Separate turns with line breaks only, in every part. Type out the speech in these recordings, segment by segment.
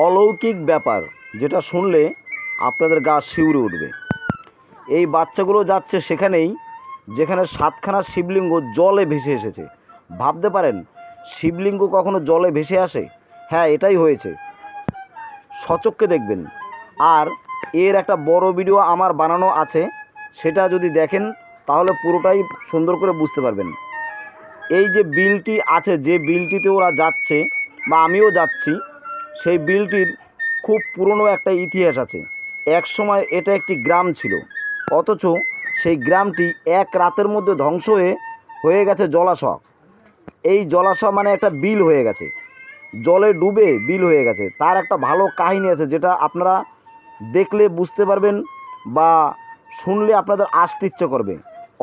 অলৌকিক ব্যাপার, যেটা শুনলে আপনাদের গা শিউরে উঠবে। এই বাচ্চাগুলো যাচ্ছে সেখানেই যেখানে 7খানা শিবলিঙ্গ জলে ভেসে এসেছে। ভাবতে পারেন শিবলিঙ্গ কখনো জলে ভেসে আসে? হ্যাঁ, এটাই হয়েছে, সচক্ষে দেখবেন। আর এর একটা বড় ভিডিও আমার বানানো আছে, সেটা যদি দেখেন তাহলে পুরোটাই সুন্দর করে বুঝতে পারবেন। এই যে বিলটি আছে, যে বিলটিতে ওরা যাচ্ছে বা আমিও যাচ্ছি, সেই বিলটির খুব পুরনো একটা ইতিহাস আছে। এক সময় এটা একটি গ্রাম ছিল, অথচ সেই গ্রামটি এক রাতের মধ্যে ধ্বংস হয়ে গেছে জলাশয়। এই জলাশয় মানে একটা বিল হয়ে গেছে, জলে ডুবে বিল হয়ে গেছে। তার একটা ভালো কাহিনী আছে, যেটা আপনারা দেখলে বুঝতে পারবেন বা শুনলে আপনাদের আসতে ইচ্ছে করবে।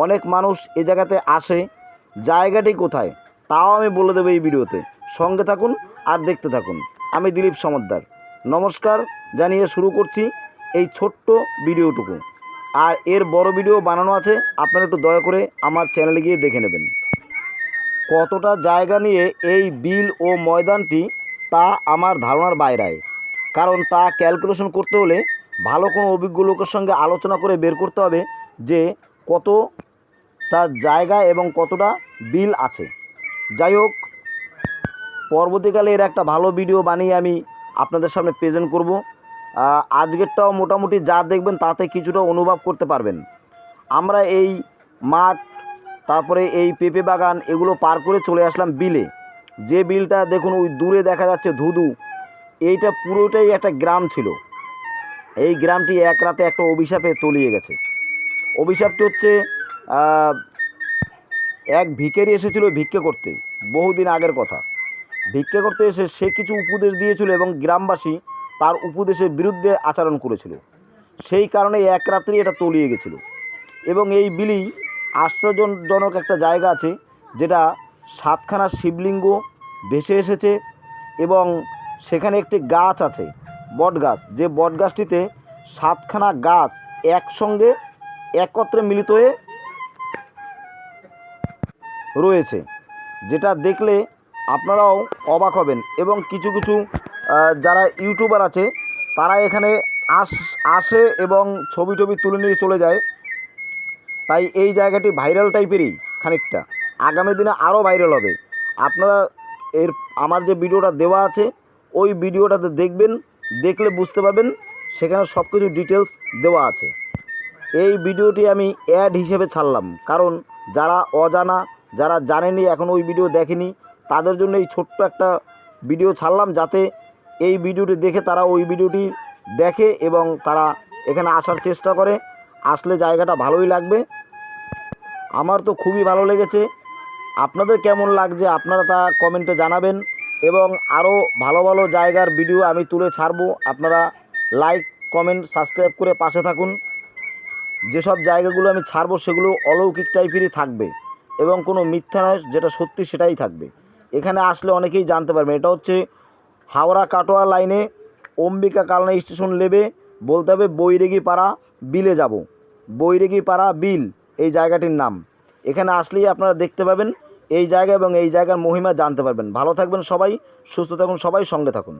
অনেক মানুষ এ জায়গাতে আসে, জায়গাটি কোথায় তাও আমি বলে দেবো এই ভিডিওতে। সঙ্গে থাকুন আর দেখতে থাকুন। আমি দিলীপ সমদ্দার নমস্কার জানিয়ে শুরু করছি এই ছোট্ট ভিডিওটুকু। আর এর বড় ভিডিও বানানো আছে, আপনারা একটু দয়া করে আমার চ্যানেলে গিয়ে দেখে নেবেন। কতটা জায়গা নিয়ে এই বিল ও ময়দানটি তা আমার ধারণার বাইরে, কারণ তা ক্যালকুলেশন করতে হলে ভালো কোনো অভিজ্ঞ লোকের সঙ্গে আলোচনা করে বের করতে হবে যে কতটা জায়গা এবং কতটা বিল আছে। যাই হোক, পরবর্তীকালে এর একটা ভালো ভিডিও বানিয়ে আমি আপনাদের সামনে প্রেজেন্ট করব। আজকেরটাও মোটামুটি যা দেখবেন তাতে কিছুটা অনুভব করতে পারবেন। আমরা এই মাঠ, তারপরে এই পেঁপে বাগান, এগুলো পার করে চলে আসলাম বিলে। যে বিলটা দেখুন ওই দূরে দেখা যাচ্ছে ধুধু, এইটা পুরোটাই একটা গ্রাম ছিল। এই গ্রামটি এক রাতে একটা অভিশাপে তলিয়ে গেছে। অভিশাপটি হচ্ছে এক ভিখারি এসেছিল ভিক্ষে করতে, বহুদিন আগের কথা। ভিক্ষা করতে এসে সে কিছু উপদেশ দিয়েছিল এবং গ্রামবাসী তার উপদেশের বিরুদ্ধে আচরণ করেছিল। সেই কারণে এক রাত্রি এটা তলিয়ে গেছিল। এবং এই বিলেই আশ্চর্যজনক একটা জায়গা আছে, যেটা 7খানা শিবলিঙ্গ ভেসে এসেছে এবং সেখানে একটি গাছ আছে, বট গাছ, যে বট গাছটিতে 7খানা গাছ একসঙ্গে একত্রে মিলিত হয়ে রয়েছে, যেটা দেখলে আপনারাও অবাক হবেন। এবং কিছু কিছু যারা ইউটিউবার আছে তারা এখানে আসে এবং ছবি টবি তুলে নিয়ে চলে যায়। তাই এই জায়গাটি ভাইরাল টাইপেরই খানিকটা, আগামী দিনে আরও ভাইরাল হবে। আপনারা আমার যে ভিডিওটা দেওয়া আছে ওই ভিডিওটাতে দেখবেন, দেখলে বুঝতে পারবেন সেখানে সব কিছু ডিটেলস দেওয়া আছে। এই ভিডিওটি আমি অ্যাড হিসেবে ছাড়লাম, কারণ যারা অজানা, যারা জানেনি, এখন ওই ভিডিও দেখেনি, তাদের জন্য এই ছোট্ট একটা ভিডিও ছাড়লাম, যাতে এই ভিডিওটি দেখে তারা ওই ভিডিওটি দেখে এবং তারা এখানে আসার চেষ্টা করে। আসলে জায়গাটা ভালোই লাগবে। আমার তো খুবই ভালো লেগেছে। আপনাদের কেমন লাগছে আপনারা তা কমেন্টে জানাবেন। এবং আরও ভালো ভালো জায়গার ভিডিও আমি তুলে ছাড়বো। আপনারা লাইক, কমেন্ট, সাবস্ক্রাইব করে পাশে থাকুন। যেসব জায়গাগুলো আমি ছাড়বো সেগুলো অলৌকিক টাইপেরই থাকবে এবং কোনো মিথ্যা নয়, যেটা সত্যি সেটাই থাকবে। এখানে আসলে অনেকেই জানতে পারবেন। এটা হচ্ছে হাওড়া কাটোয়া লাইনে অম্বিকা কালনা স্টেশন নেবে বলতে হবে বৈরাগী পাড়া বিলে যাব। বৈরাগী পাড়া বিল এই জায়গাটির নাম। এখানে আসলেই আপনারা দেখতে পাবেন এই জায়গা এবং এই জায়গার মহিমা জানতে পারবেন। ভালো থাকবেন সবাই, সুস্থ থাকুন সবাই, সঙ্গে থাকুন।